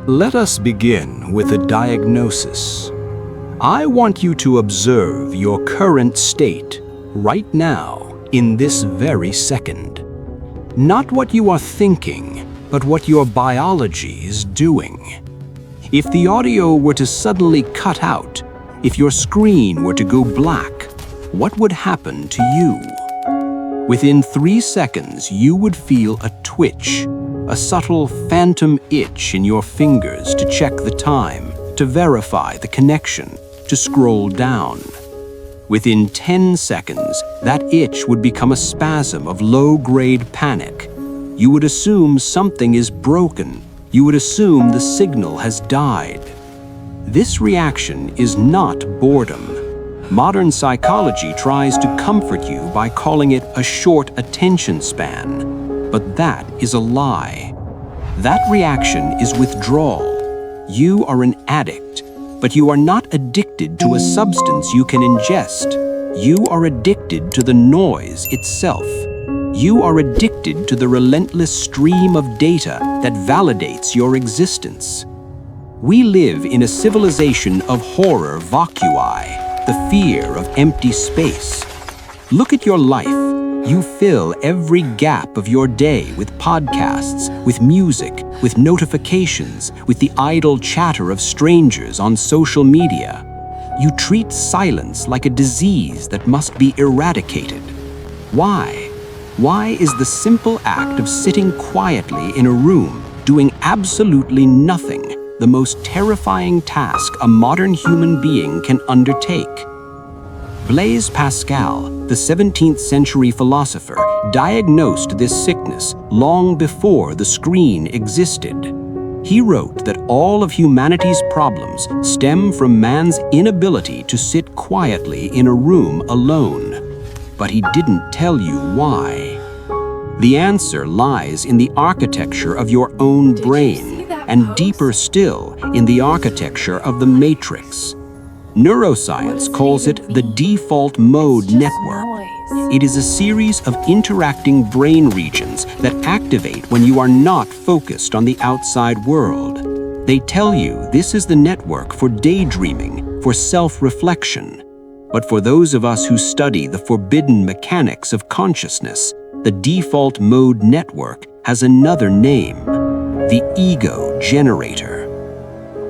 Let us begin with a diagnosis. I want you to observe your current state right now, in this very second. Not what you are thinking, but what your biology is doing. If the audio were to suddenly cut out, if your screen were to go black, what would happen to you? Within 3 seconds, you would feel a twitch, a subtle phantom itch in your fingers to check the time, to verify the connection, to scroll down. Within 10 seconds, that itch would become a spasm of low-grade panic. You would assume something is broken. You would assume the signal has died. This reaction is not boredom. Modern psychology tries to comfort you by calling it a short attention span, but that is a lie. That reaction is withdrawal. You are an addict, but you are not addicted to a substance you can ingest. You are addicted to the noise itself. You are addicted to the relentless stream of data that validates your existence. We live in a civilization of horror vacui, the fear of empty space. Look at your life. You fill every gap of your day with podcasts, with music, with notifications, with the idle chatter of strangers on social media. You treat silence like a disease that must be eradicated. Why? Why is the simple act of sitting quietly in a room, doing absolutely nothing, the most terrifying task a modern human being can undertake? Blaise Pascal, the 17th century philosopher, diagnosed this sickness long before the screen existed. He wrote that all of humanity's problems stem from man's inability to sit quietly in a room alone. But he didn't tell you why. The answer lies in the architecture of your own brain, and deeper still, in the architecture of the matrix. Neuroscience calls it the default mode network. It is a series of interacting brain regions that activate when you are not focused on the outside world. They tell you this is the network for daydreaming, for self-reflection. But for those of us who study the forbidden mechanics of consciousness, the default mode network has another name: the ego generator.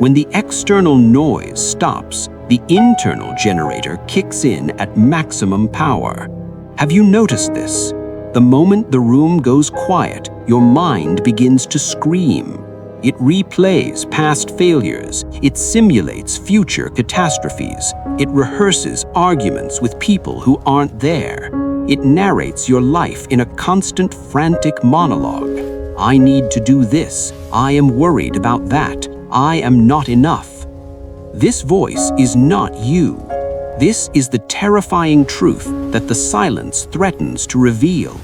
When the external noise stops, the internal generator kicks in at maximum power. Have you noticed this? The moment the room goes quiet, your mind begins to scream. It replays past failures. It simulates future catastrophes. It rehearses arguments with people who aren't there. It narrates your life in a constant, frantic monologue. I need to do this. I am worried about that. I am not enough. This voice is not you. This is the terrifying truth that the silence threatens to reveal.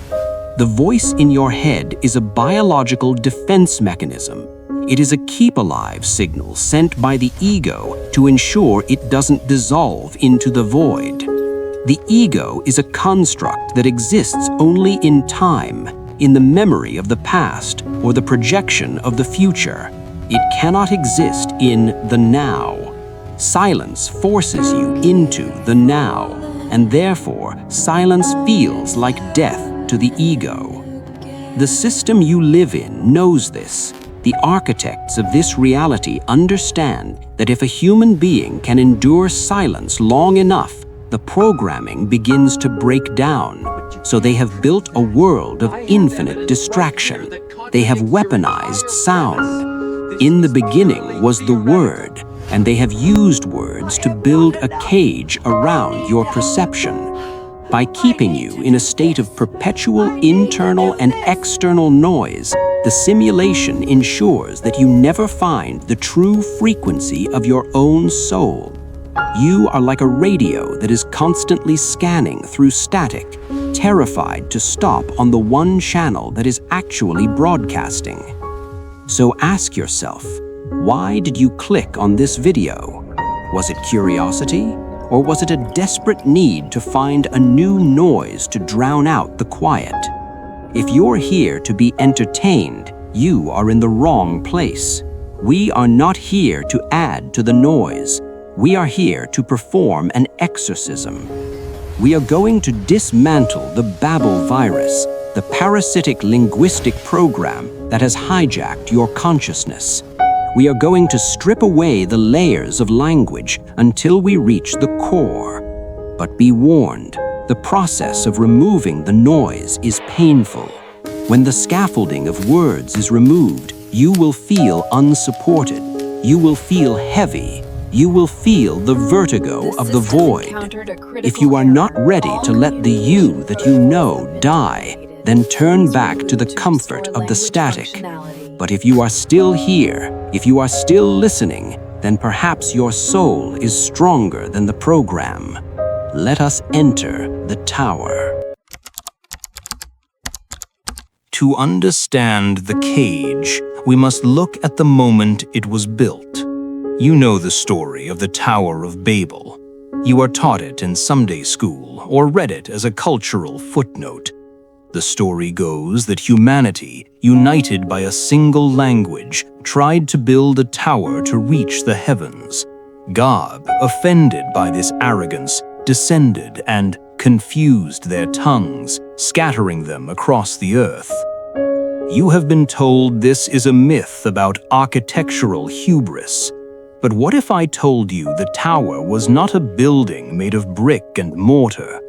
The voice in your head is a biological defense mechanism. It is a keep-alive signal sent by the ego to ensure it doesn't dissolve into the void. The ego is a construct that exists only in time, in the memory of the past or the projection of the future. It cannot exist in the now. Silence forces you into the now, and therefore silence feels like death to the ego. The system you live in knows this. The architects of this reality understand that if a human being can endure silence long enough, the programming begins to break down. So they have built a world of infinite distraction. They have weaponized sound. In the beginning was the word, and they have used words to build a cage around your perception. By keeping you in a state of perpetual internal and external noise, the simulation ensures that you never find the true frequency of your own soul. You are like a radio that is constantly scanning through static, terrified to stop on the one channel that is actually broadcasting. So ask yourself, why did you click on this video? Was it curiosity? Or was it a desperate need to find a new noise to drown out the quiet? If you're here to be entertained, you are in the wrong place. We are not here to add to the noise. We are here to perform an exorcism. We are going to dismantle the Babel Virus, the parasitic linguistic program that has hijacked your consciousness. We are going to strip away the layers of language until we reach the core. But be warned, the process of removing the noise is painful. When the scaffolding of words is removed, you will feel unsupported. You will feel heavy. You will feel the vertigo of the void. If you are not ready to let the you that you know die, then turn back to the comfort of the static. But if you are still here, if you are still listening, then perhaps your soul is stronger than the program. Let us enter the tower. To understand the cage, we must look at the moment it was built. You know the story of the Tower of Babel. You are taught it in Sunday school or read it as a cultural footnote. The story goes that humanity, united by a single language, tried to build a tower to reach the heavens. God, offended by this arrogance, descended and confused their tongues, scattering them across the earth. You have been told this is a myth about architectural hubris. But what if I told you the tower was not a building made of brick and mortar?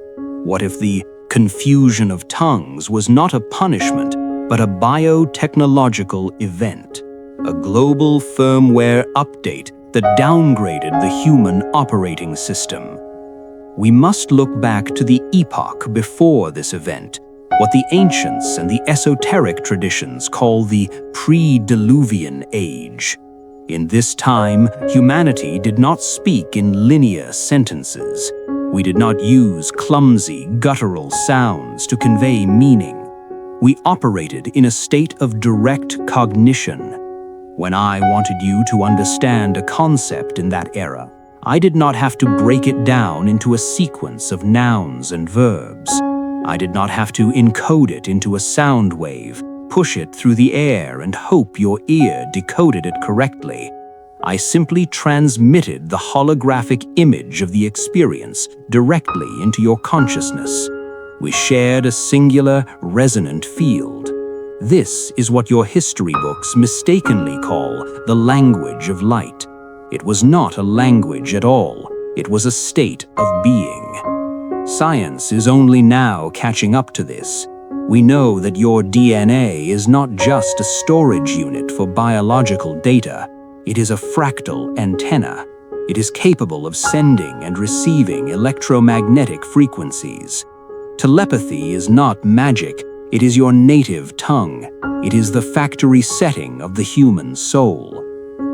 What if the confusion of tongues was not a punishment, but a biotechnological event, a global firmware update that downgraded the human operating system? We must look back to the epoch before this event, what the ancients and the esoteric traditions call the pre-diluvian age. In this time, humanity did not speak in linear sentences. We did not use clumsy, guttural sounds to convey meaning. We operated in a state of direct cognition. When I wanted you to understand a concept in that era, I did not have to break it down into a sequence of nouns and verbs. I did not have to encode it into a sound wave, push it through the air and hope your ear decoded it correctly. I simply transmitted the holographic image of the experience directly into your consciousness. We shared a singular, resonant field. This is what your history books mistakenly call the language of light. It was not a language at all. It was a state of being. Science is only now catching up to this. We know that your DNA is not just a storage unit for biological data. It is a fractal antenna. It is capable of sending and receiving electromagnetic frequencies. Telepathy is not magic. It is your native tongue. It is the factory setting of the human soul.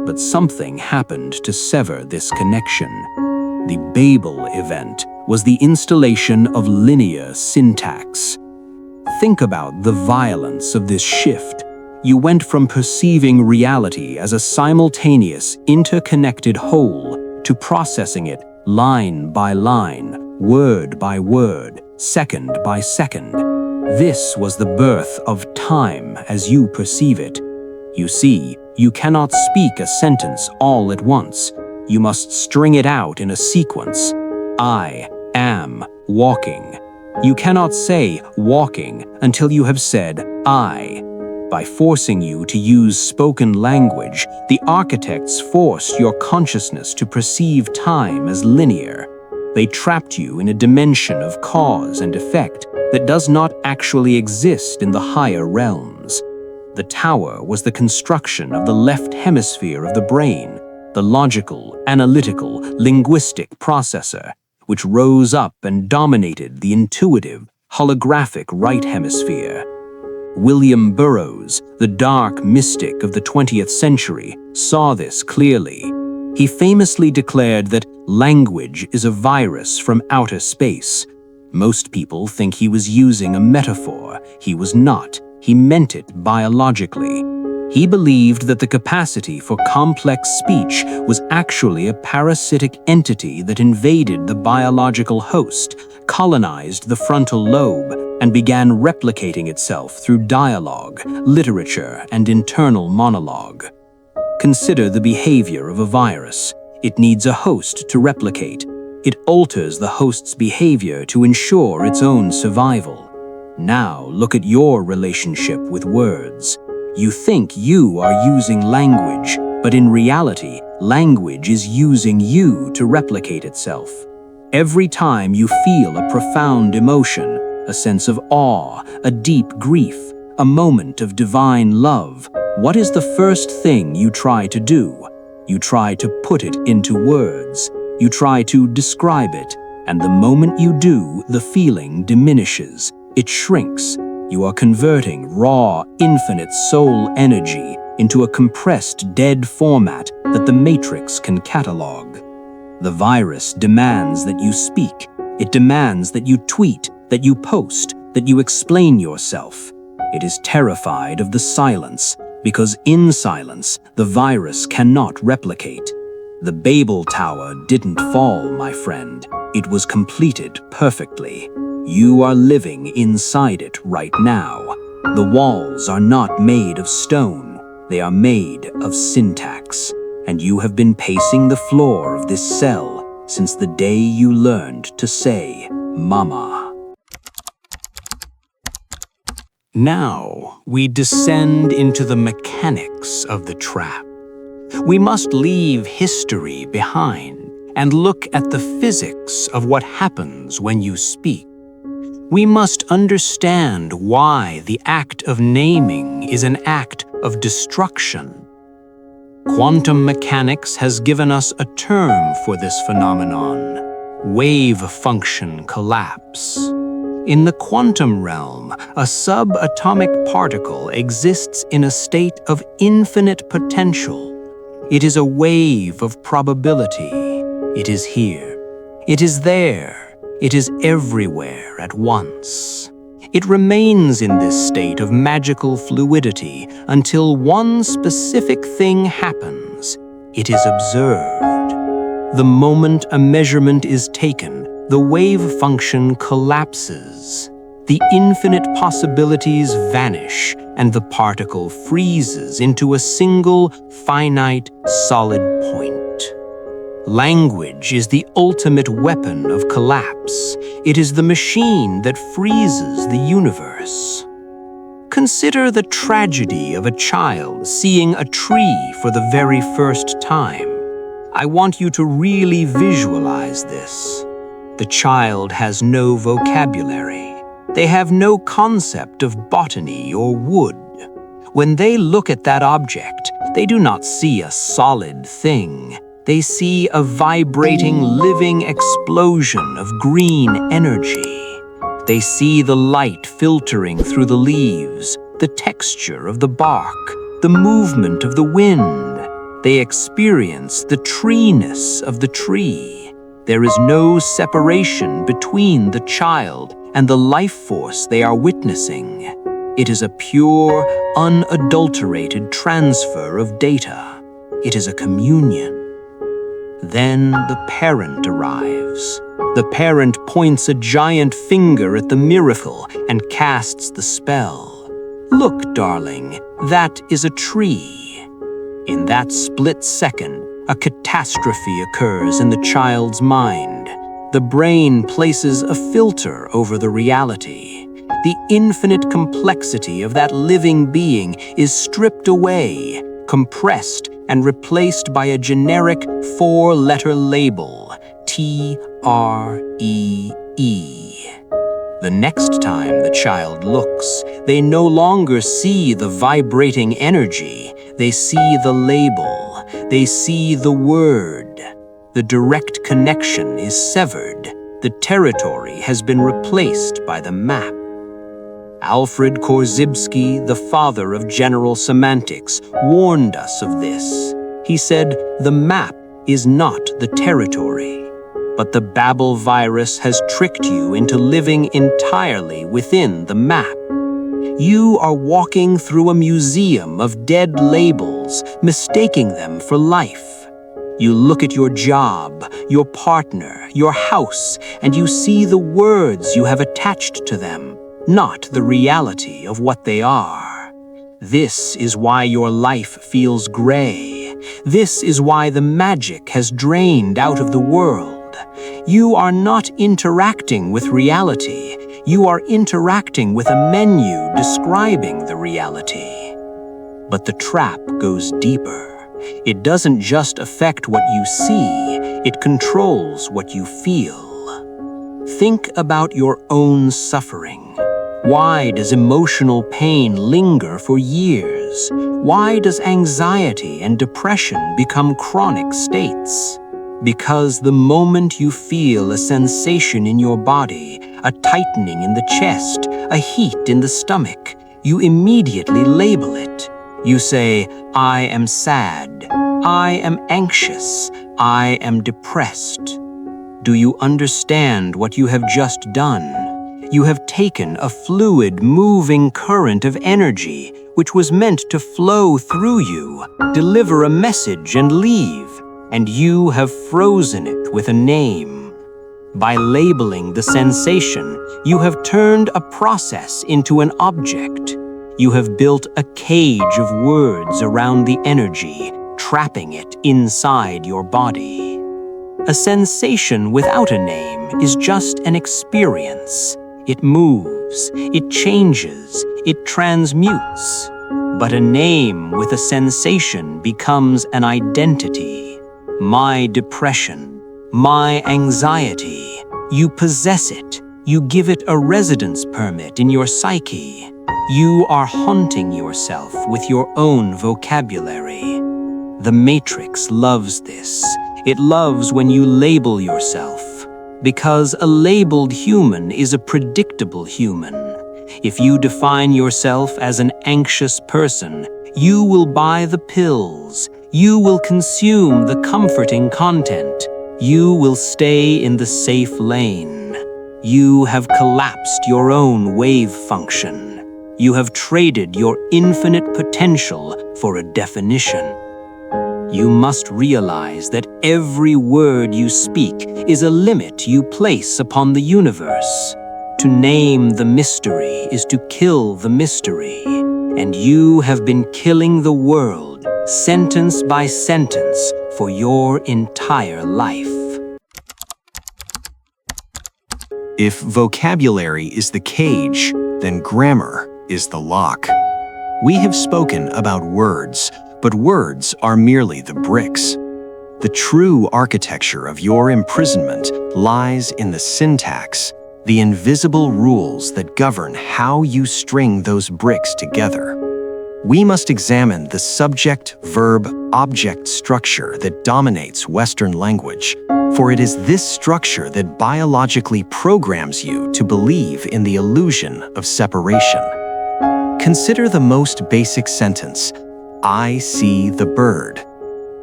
But something happened to sever this connection. The Babel event was the installation of linear syntax. Think about the violence of this shift. You went from perceiving reality as a simultaneous, interconnected whole to processing it line by line, word by word, second by second. This was the birth of time as you perceive it. You see, you cannot speak a sentence all at once. You must string it out in a sequence. I am walking. You cannot say walking until you have said I. By forcing you to use spoken language, the architects forced your consciousness to perceive time as linear. They trapped you in a dimension of cause and effect that does not actually exist in the higher realms. The tower was the construction of the left hemisphere of the brain, the logical, analytical, linguistic processor, which rose up and dominated the intuitive, holographic right hemisphere. William Burroughs, the dark mystic of the 20th century, saw this clearly. He famously declared that language is a virus from outer space. Most people think he was using a metaphor. He was not. He meant it biologically. He believed that the capacity for complex speech was actually a parasitic entity that invaded the biological host, colonized the frontal lobe, and began replicating itself through dialogue, literature, and internal monologue. Consider the behavior of a virus. It needs a host to replicate. It alters the host's behavior to ensure its own survival. Now look at your relationship with words. You think you are using language, but in reality, language is using you to replicate itself. Every time you feel a profound emotion, a sense of awe, a deep grief, a moment of divine love, what is the first thing you try to do? You try to put it into words. You try to describe it, and the moment you do, the feeling diminishes. It shrinks. You are converting raw, infinite soul energy into a compressed, dead format that the Matrix can catalog. The virus demands that you speak. It demands that you tweet, that you post, that you explain yourself. It is terrified of the silence, because in silence, the virus cannot replicate. The Babel Tower didn't fall, my friend. It was completed perfectly. You are living inside it right now. The walls are not made of stone. They are made of syntax. And you have been pacing the floor of this cell since the day you learned to say, Mama. Now we descend into the mechanics of the trap. We must leave history behind and look at the physics of what happens when you speak. We must understand why the act of naming is an act of destruction. Quantum mechanics has given us a term for this phenomenon: wave function collapse. In the quantum realm, a subatomic particle exists in a state of infinite potential. It is a wave of probability. It is here. It is there. It is everywhere at once. It remains in this state of magical fluidity until one specific thing happens. It is observed. The moment a measurement is taken, the wave function collapses. The infinite possibilities vanish, and the particle freezes into a single, finite, solid point. Language is the ultimate weapon of collapse. It is the machine that freezes the universe. Consider the tragedy of a child seeing a tree for the very first time. I want you to really visualize this. The child has no vocabulary. They have no concept of botany or wood. When they look at that object, they do not see a solid thing. They see a vibrating, living explosion of green energy. They see the light filtering through the leaves, the texture of the bark, the movement of the wind. They experience the treeness of the tree. There is no separation between the child and the life force they are witnessing. It is a pure, unadulterated transfer of data. It is a communion. Then the parent arrives. The parent points a giant finger at the miracle and casts the spell. Look, darling, that is a tree. In that split second, a catastrophe occurs in the child's mind. The brain places a filter over the reality. The infinite complexity of that living being is stripped away, compressed, and replaced by a generic four-letter label, T-R-E-E. The next time the child looks, they no longer see the vibrating energy. They see the label. They see the word. The direct connection is severed. The territory has been replaced by the map. Alfred Korzybski, the father of general semantics, warned us of this. He said, "The map is not the territory." But the Babel virus has tricked you into living entirely within the map. You are walking through a museum of dead labels, mistaking them for life. You look at your job, your partner, your house, and you see the words you have attached to them, not the reality of what they are. This is why your life feels gray. This is why the magic has drained out of the world. You are not interacting with reality. You are interacting with a menu describing the reality. But the trap goes deeper. It doesn't just affect what you see, it controls what you feel. Think about your own suffering. Why does emotional pain linger for years? Why does anxiety and depression become chronic states? Because the moment you feel a sensation in your body, a tightening in the chest, a heat in the stomach, you immediately label it. You say, I am sad, I am anxious, I am depressed. Do you understand what you have just done? You have taken a fluid, moving current of energy, which was meant to flow through you, deliver a message and leave, and you have frozen it with a name. By labeling the sensation, you have turned a process into an object. You have built a cage of words around the energy, trapping it inside your body. A sensation without a name is just an experience. It moves, it changes, it transmutes. But a name with a sensation becomes an identity. My depression, my anxiety. You possess it. You give it a residence permit in your psyche. You are haunting yourself with your own vocabulary. The Matrix loves this. It loves when you label yourself, because a labeled human is a predictable human. If you define yourself as an anxious person, you will buy the pills. You will consume the comforting content. You will stay in the safe lane. You have collapsed your own wave function. You have traded your infinite potential for a definition. You must realize that every word you speak is a limit you place upon the universe. To name the mystery is to kill the mystery, and you have been killing the world, sentence by sentence, for your entire life. If vocabulary is the cage, then grammar is the lock. We have spoken about words, but words are merely the bricks. The true architecture of your imprisonment lies in the syntax, the invisible rules that govern how you string those bricks together. We must examine the subject-verb-object structure that dominates Western language, for it is this structure that biologically programs you to believe in the illusion of separation. Consider the most basic sentence, I see the bird.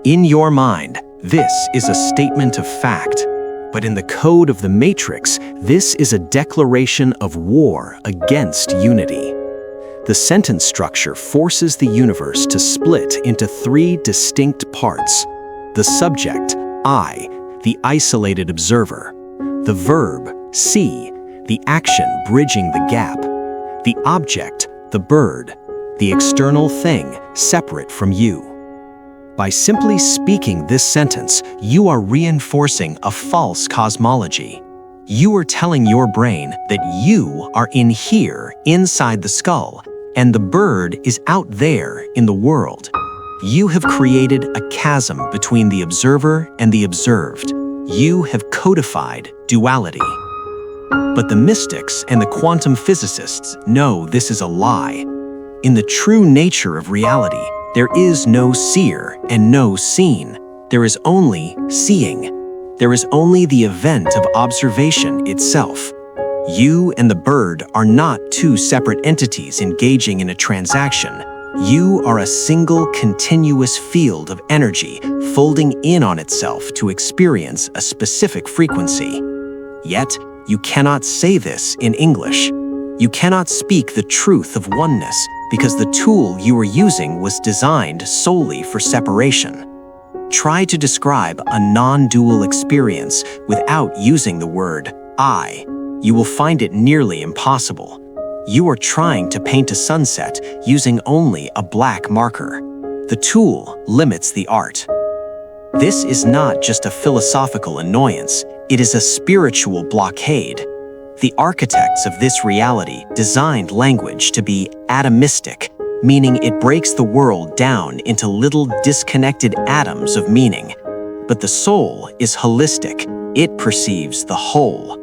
In your mind, this is a statement of fact, but in the code of the Matrix, this is a declaration of war against unity. The sentence structure forces the universe to split into three distinct parts: the subject, I, the isolated observer; the verb, see, the action bridging the gap; the object, the bird, the external thing separate from you. By simply speaking this sentence, you are reinforcing a false cosmology. You are telling your brain that you are in here, inside the skull, and the bird is out there in the world. You have created a chasm between the observer and the observed. You have codified duality. But the mystics and the quantum physicists know this is a lie. In the true nature of reality, there is no seer and no seen. There is only seeing. There is only the event of observation itself. You and the bird are not two separate entities engaging in a transaction. You are a single continuous field of energy folding in on itself to experience a specific frequency. Yet, you cannot say this in English. You cannot speak the truth of oneness because the tool you are using was designed solely for separation. Try to describe a non-dual experience without using the word I. You will find it nearly impossible. You are trying to paint a sunset using only a black marker. The tool limits the art. This is not just a philosophical annoyance, it is a spiritual blockade. The architects of this reality designed language to be atomistic, meaning it breaks the world down into little disconnected atoms of meaning. But the soul is holistic, it perceives the whole.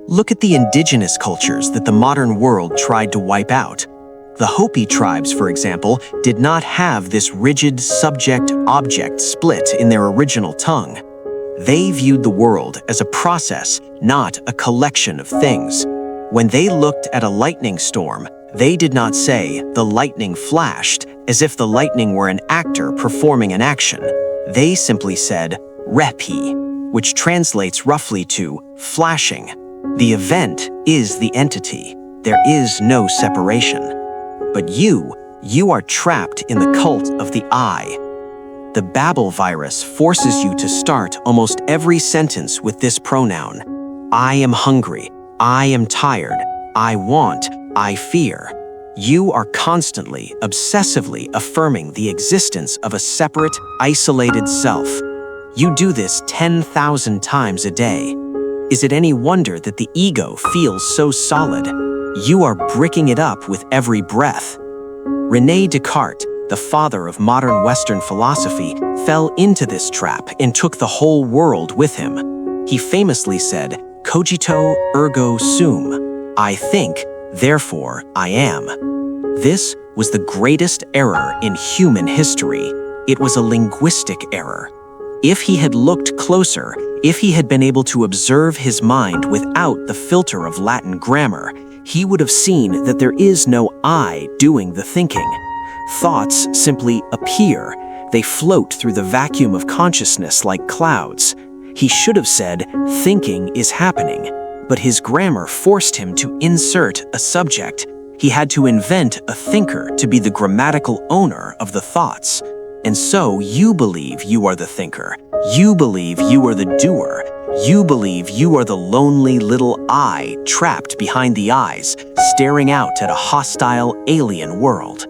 Look at the indigenous cultures that the modern world tried to wipe out. The Hopi tribes, for example, did not have this rigid subject-object split in their original tongue. They viewed the world as a process, not a collection of things. When they looked at a lightning storm, they did not say, "the lightning flashed," as if the lightning were an actor performing an action. They simply said, "repi," which translates roughly to flashing. The event is the entity. There is no separation. But you are trapped in the cult of the I. The Babel virus forces you to start almost every sentence with this pronoun. I am hungry. I am tired. I want. I fear. You are constantly, obsessively affirming the existence of a separate, isolated self. You do this 10,000 times a day. Is it any wonder that the ego feels so solid? You are bricking it up with every breath. René Descartes, the father of modern Western philosophy, fell into this trap and took the whole world with him. He famously said, "Cogito ergo sum," I think, therefore I am. This was the greatest error in human history. It was a linguistic error. If he had looked closer, if he had been able to observe his mind without the filter of Latin grammar, he would have seen that there is no I doing the thinking. Thoughts simply appear. They float through the vacuum of consciousness like clouds. He should have said, "thinking is happening," but his grammar forced him to insert a subject. He had to invent a thinker to be the grammatical owner of the thoughts. And so you believe you are the thinker. You believe you are the doer. You believe you are the lonely little I trapped behind the eyes, staring out at a hostile alien world.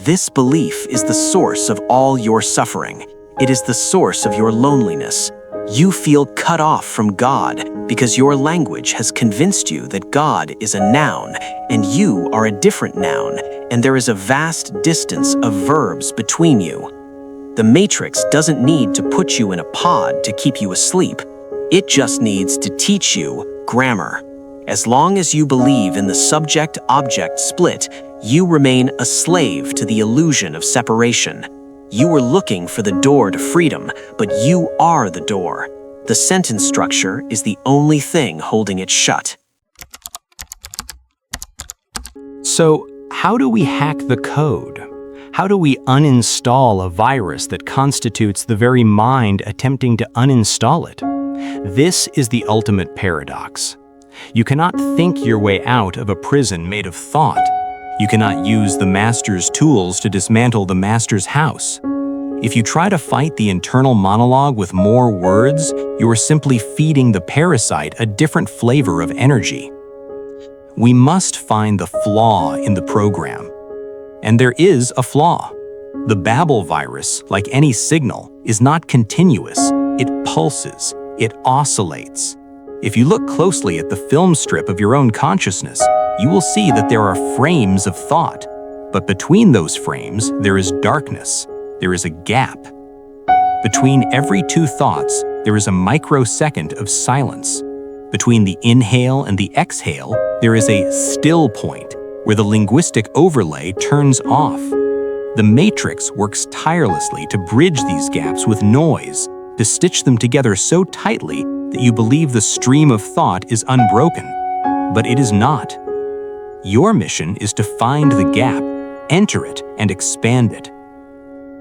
This belief is the source of all your suffering. It is the source of your loneliness. You feel cut off from God because your language has convinced you that God is a noun and you are a different noun, and there is a vast distance of verbs between you. The Matrix doesn't need to put you in a pod to keep you asleep. It just needs to teach you grammar. As long as you believe in the subject-object split, you remain a slave to the illusion of separation. You were looking for the door to freedom, but you are the door. The sentence structure is the only thing holding it shut. So, how do we hack the code? How do we uninstall a virus that constitutes the very mind attempting to uninstall it? This is the ultimate paradox. You cannot think your way out of a prison made of thought. You cannot use the master's tools to dismantle the master's house. If you try to fight the internal monologue with more words, you are simply feeding the parasite a different flavor of energy. We must find the flaw in the program. And there is a flaw. The Babel virus, like any signal, is not continuous. It pulses. It oscillates. If you look closely at the film strip of your own consciousness, you will see that there are frames of thought. But between those frames, there is darkness. There is a gap. Between every two thoughts, there is a microsecond of silence. Between the inhale and the exhale, there is a still point, where the linguistic overlay turns off. The Matrix works tirelessly to bridge these gaps with noise, to stitch them together so tightly that you believe the stream of thought is unbroken. But it is not. Your mission is to find the gap, enter it, and expand it.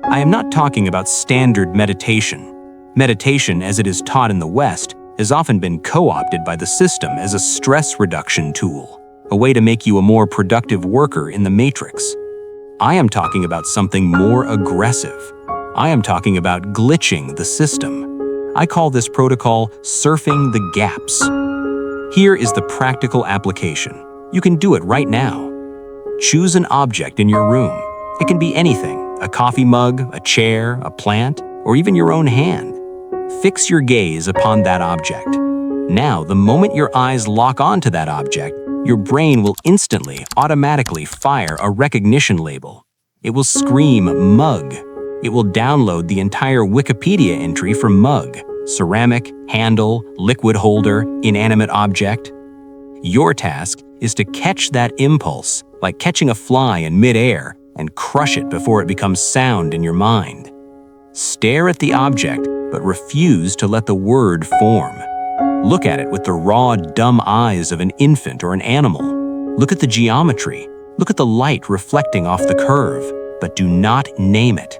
I am not talking about standard meditation. Meditation, as it is taught in the West, has often been co-opted by the system as a stress reduction tool, a way to make you a more productive worker in the Matrix. I am talking about something more aggressive. I am talking about glitching the system. I call this protocol surfing the gaps. Here is the practical application. You can do it right now. Choose an object in your room. It can be anything, a coffee mug, a chair, a plant, or even your own hand. Fix your gaze upon that object. Now, the moment your eyes lock onto that object, your brain will instantly, automatically fire a recognition label. It will scream mug. It will download the entire Wikipedia entry for mug: ceramic, handle, liquid holder, inanimate object. Your task is to catch that impulse, like catching a fly in midair, and crush it before it becomes sound in your mind. Stare at the object, but refuse to let the word form. Look at it with the raw, dumb eyes of an infant or an animal. Look at the geometry. Look at the light reflecting off the curve, but do not name it.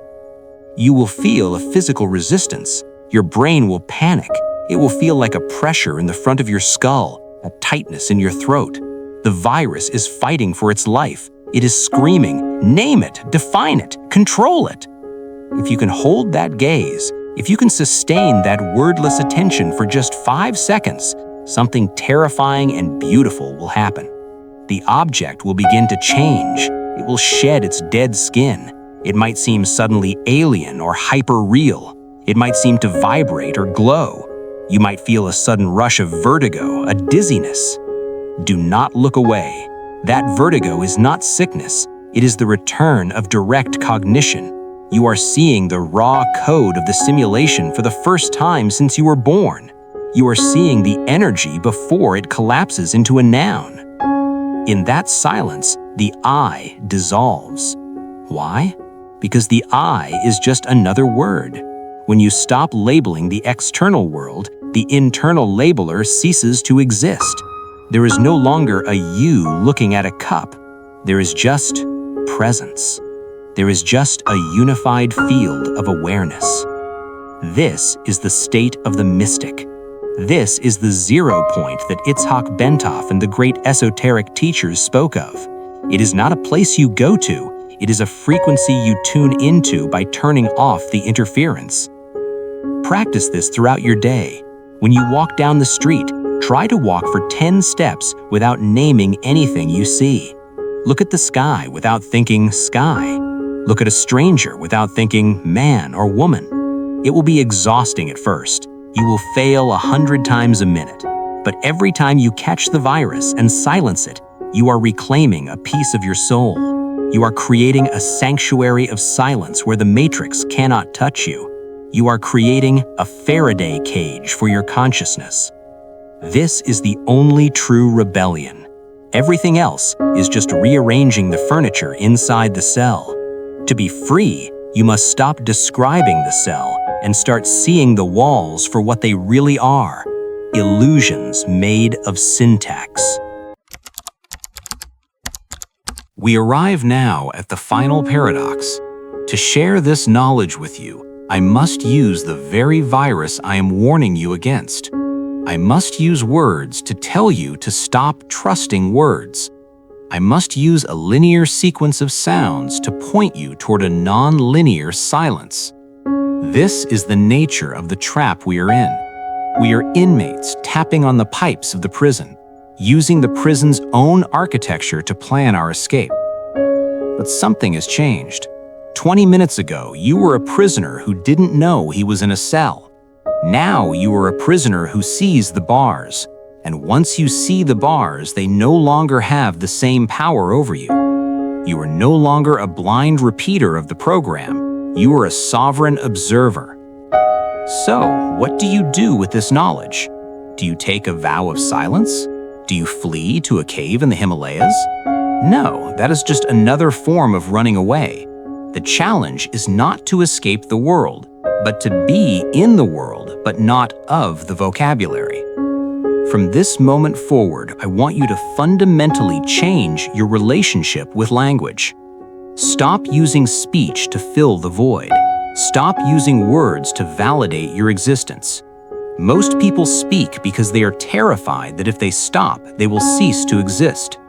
You will feel a physical resistance. Your brain will panic. It will feel like a pressure in the front of your skull, a tightness in your throat. The virus is fighting for its life. It is screaming, name it, define it, control it. If you can hold that gaze, if you can sustain that wordless attention for just 5 seconds, something terrifying and beautiful will happen. The object will begin to change. It will shed its dead skin. It might seem suddenly alien or hyper-real. It might seem to vibrate or glow. You might feel a sudden rush of vertigo, a dizziness. Do not look away. That vertigo is not sickness. It is the return of direct cognition. You are seeing the raw code of the simulation for the first time since you were born. You are seeing the energy before it collapses into a noun. In that silence, the I dissolves. Why? Because the I is just another word. When you stop labeling the external world, the internal labeler ceases to exist. There is no longer a you looking at a cup. There is just presence. There is just a unified field of awareness. This is the state of the mystic. This is the 0 point that Itzhak Bentov and the great esoteric teachers spoke of. It is not a place you go to. It is a frequency you tune into by turning off the interference. Practice this throughout your day. When you walk down the street, try to walk for 10 steps without naming anything you see. Look at the sky without thinking sky. Look at a stranger without thinking man or woman. It will be exhausting at first. You will fail 100 times a minute. But every time you catch the virus and silence it, you are reclaiming a piece of your soul. You are creating a sanctuary of silence where the matrix cannot touch you. You are creating a Faraday cage for your consciousness. This is the only true rebellion. Everything else is just rearranging the furniture inside the cell. To be free, you must stop describing the cell and start seeing the walls for what they really are: illusions made of syntax. We arrive now at the final paradox. To share this knowledge with you, I must use the very virus I am warning you against. I must use words to tell you to stop trusting words. I must use a linear sequence of sounds to point you toward a non-linear silence. This is the nature of the trap we are in. We are inmates tapping on the pipes of the prison, using the prison's own architecture to plan our escape. But something has changed. 20 minutes ago, you were a prisoner who didn't know he was in a cell. Now you are a prisoner who sees the bars. And once you see the bars, they no longer have the same power over you. You are no longer a blind repeater of the program. You are a sovereign observer. So, what do you do with this knowledge? Do you take a vow of silence? Do you flee to a cave in the Himalayas? No, that is just another form of running away. The challenge is not to escape the world, but to be in the world, but not of the vocabulary. From this moment forward, I want you to fundamentally change your relationship with language. Stop using speech to fill the void. Stop using words to validate your existence. Most people speak because they are terrified that if they stop, they will cease to exist.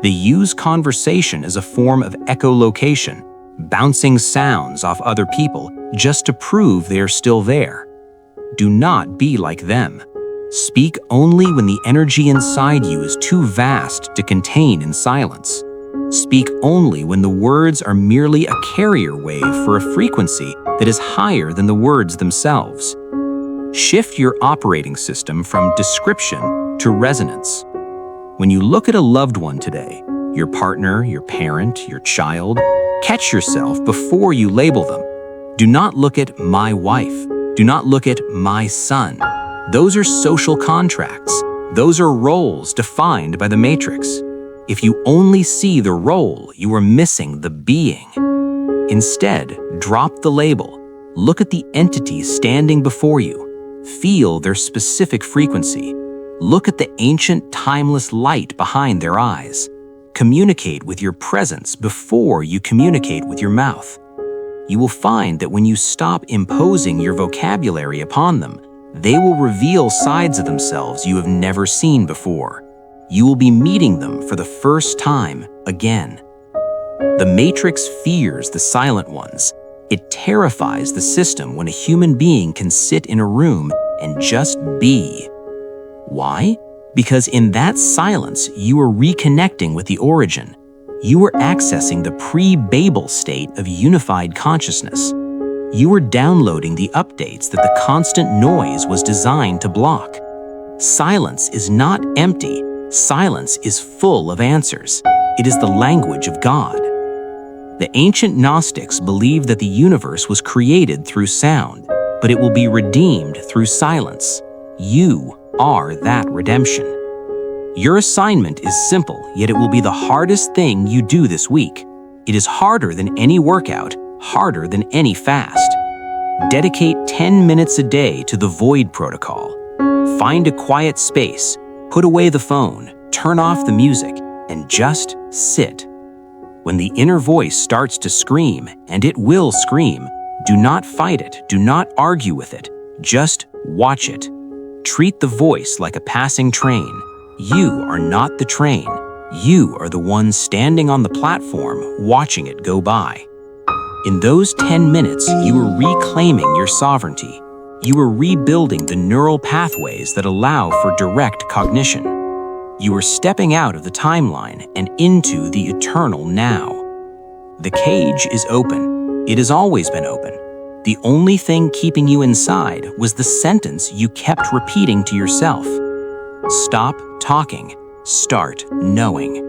They use conversation as a form of echolocation, bouncing sounds off other people just to prove they are still there. Do not be like them. Speak only when the energy inside you is too vast to contain in silence. Speak only when the words are merely a carrier wave for a frequency that is higher than the words themselves. Shift your operating system from description to resonance. When you look at a loved one today, your partner, your parent, your child, catch yourself before you label them. Do not look at my wife. Do not look at my son. Those are social contracts. Those are roles defined by the matrix. If you only see the role, you are missing the being. Instead, drop the label. Look at the entity standing before you. Feel their specific frequency. Look at the ancient, timeless light behind their eyes. Communicate with your presence before you communicate with your mouth. You will find that when you stop imposing your vocabulary upon them, they will reveal sides of themselves you have never seen before. You will be meeting them for the first time again. The Matrix fears the silent ones. It terrifies the system when a human being can sit in a room and just be. Why? Because in that silence, you are reconnecting with the origin. You are accessing the pre-Babel state of unified consciousness. You are downloading the updates that the constant noise was designed to block. Silence is not empty. Silence is full of answers. It is the language of God. The ancient Gnostics believed that the universe was created through sound, but it will be redeemed through silence. You are that redemption. Your assignment is simple, yet it will be the hardest thing you do this week. It is harder than any workout, harder than any fast. Dedicate 10 minutes a day to the void protocol. Find a quiet space, put away the phone, turn off the music, and just sit. When the inner voice starts to scream, and it will scream, do not fight it, do not argue with it, just watch it. Treat the voice like a passing train. You are not the train. You are the one standing on the platform watching it go by. In those 10 minutes, you are reclaiming your sovereignty. You are rebuilding the neural pathways that allow for direct cognition. You are stepping out of the timeline and into the eternal now. The cage is open. It has always been open. The only thing keeping you inside was the sentence you kept repeating to yourself. Stop talking. Start knowing.